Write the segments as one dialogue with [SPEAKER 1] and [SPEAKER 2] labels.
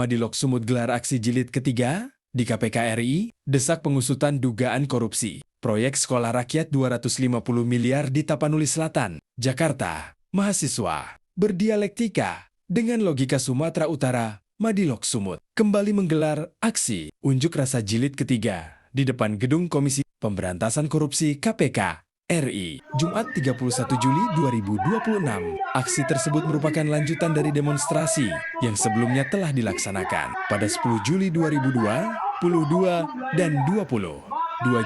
[SPEAKER 1] Madilog Sumut gelar aksi jilid ketiga di KPK RI, desak pengusutan dugaan korupsi. Proyek sekolah rakyat 250 miliar di Tapanuli Selatan, Jakarta. Mahasiswa berdialektika dengan logika Sumatera Utara, Madilog Sumut kembali menggelar aksi unjuk rasa jilid ketiga di depan gedung Komisi Pemberantasan Korupsi KPK RI, Jumat 31 Juli 2026. Aksi tersebut merupakan lanjutan dari demonstrasi yang sebelumnya telah dilaksanakan pada 10 Juli 2022 dan 2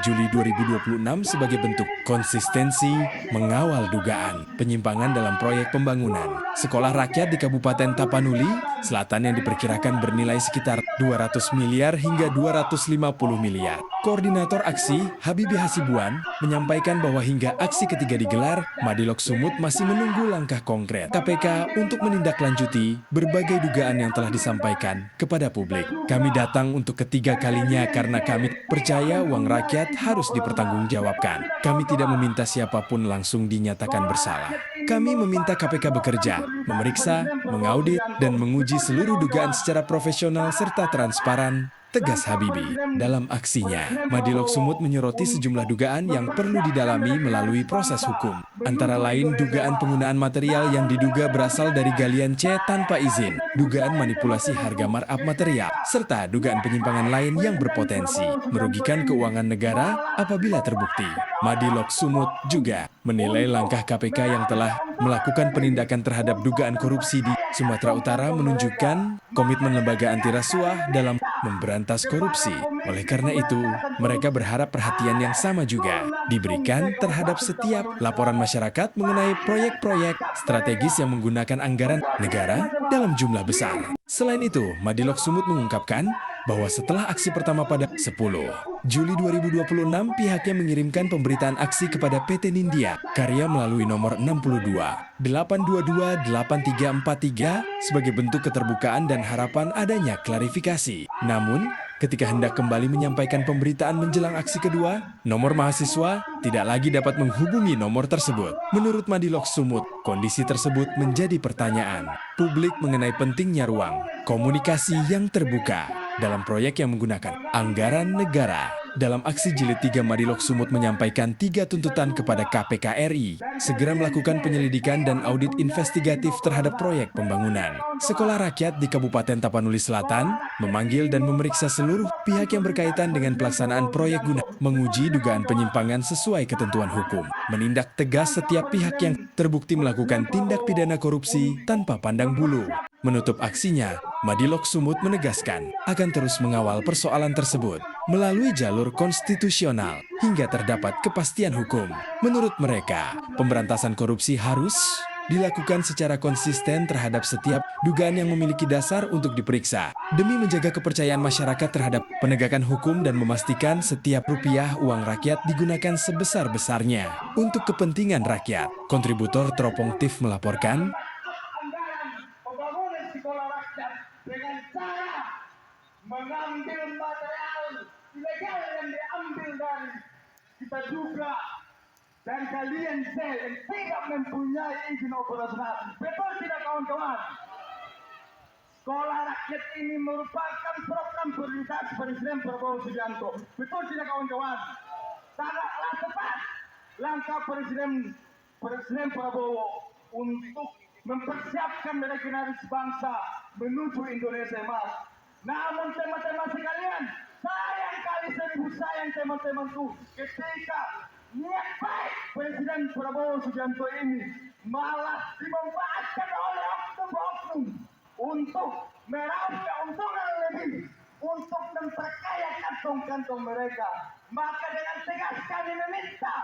[SPEAKER 1] Juli 2026 sebagai bentuk konsistensi mengawal dugaan penyimpangan dalam proyek pembangunan sekolah rakyat di Kabupaten Tapanuli Selatan yang diperkirakan bernilai sekitar 200 miliar hingga 250 miliar. Koordinator aksi, Habibie Hasibuan, menyampaikan bahwa hingga aksi ketiga digelar, Madilog Sumut masih menunggu langkah konkret KPK untuk menindaklanjuti berbagai dugaan yang telah disampaikan kepada publik. Kami datang untuk ketiga kalinya karena kami percaya uang rakyat harus dipertanggungjawabkan. Kami tidak meminta siapapun langsung dinyatakan bersalah. Kami meminta KPK bekerja, memeriksa, mengaudit, dan menguji seluruh dugaan secara profesional serta transparan, tegas Habibie. Dalam aksinya, Madilog Sumut menyoroti sejumlah dugaan yang perlu didalami melalui proses hukum. Antara lain dugaan penggunaan material yang diduga berasal dari galian C tanpa izin, dugaan manipulasi harga markup material, serta dugaan penyimpangan lain yang berpotensi merugikan keuangan negara apabila terbukti. Madilog Sumut juga menilai langkah KPK yang telah melakukan penindakan terhadap dugaan korupsi di Sumatera Utara menunjukkan komitmen lembaga anti rasuah dalam memberantas korupsi. Oleh karena itu, mereka berharap perhatian yang sama juga diberikan terhadap setiap laporan masyarakat mengenai proyek-proyek strategis yang menggunakan anggaran negara dalam jumlah besar. Selain itu, Madilog Sumut mengungkapkan bahwa setelah aksi pertama pada 10 Juli 2026, pihaknya mengirimkan pemberitaan aksi kepada PT Nindya Karya melalui nomor 62 822 8343 sebagai bentuk keterbukaan dan harapan adanya klarifikasi. Namun, ketika hendak kembali menyampaikan pemberitaan menjelang aksi kedua, nomor mahasiswa tidak lagi dapat menghubungi nomor tersebut. Menurut Madilog Sumut, kondisi tersebut menjadi pertanyaan publik mengenai pentingnya ruang komunikasi yang terbuka dalam proyek yang menggunakan anggaran negara. Dalam aksi jilid 3, Madilog Sumut menyampaikan 3 tuntutan kepada KPK RI, segera melakukan penyelidikan dan audit investigatif terhadap proyek pembangunan sekolah rakyat di Kabupaten Tapanuli Selatan, memanggil dan memeriksa seluruh pihak yang berkaitan dengan pelaksanaan proyek guna menguji dugaan penyimpangan sesuai ketentuan hukum, menindak tegas setiap pihak yang terbukti melakukan tindak pidana korupsi tanpa pandang bulu. Menutup aksinya, Madilog Sumut menegaskan akan terus mengawal persoalan tersebut melalui jalur konstitusional hingga terdapat kepastian hukum. Menurut mereka, pemberantasan korupsi harus dilakukan secara konsisten terhadap setiap dugaan yang memiliki dasar untuk diperiksa, demi menjaga kepercayaan masyarakat terhadap penegakan hukum dan memastikan setiap rupiah uang rakyat digunakan sebesar-besarnya untuk kepentingan rakyat. Kontributor Teropong TIV melaporkan,
[SPEAKER 2] sekolah rakyat dengan cara mengambil material ilegal yang diambil dari kita juga dan kalian yang tidak mempunyai izin operasional. Betul tidak kawan-kawan? Sekolah rakyat ini merupakan program prioritas Presiden Prabowo Subianto. Betul tidak kawan-kawan? Sangatlah tepat langkah Presiden Prabowo untuk mempersiapkan regenerasi bangsa menuju Indonesia Emas. Namun teman-teman sekalian, sayang kali seribu sayang teman-temanku ketika niat baik Presiden Prabowo Subianto ini malah dimanfaatkan oleh oknum-oknum untuk meraup keuntungan lebih, untuk memperkaya kantong-kantong mereka. Maka dengan tegas kami meminta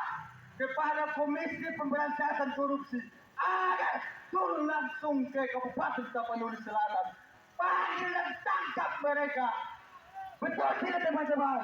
[SPEAKER 2] kepada Komisi Pemberantasan Korupsi agar turun langsung ke Kabupaten Tapanuli Selatan, panggil dan tangkap mereka. Betul tidak teman-teman?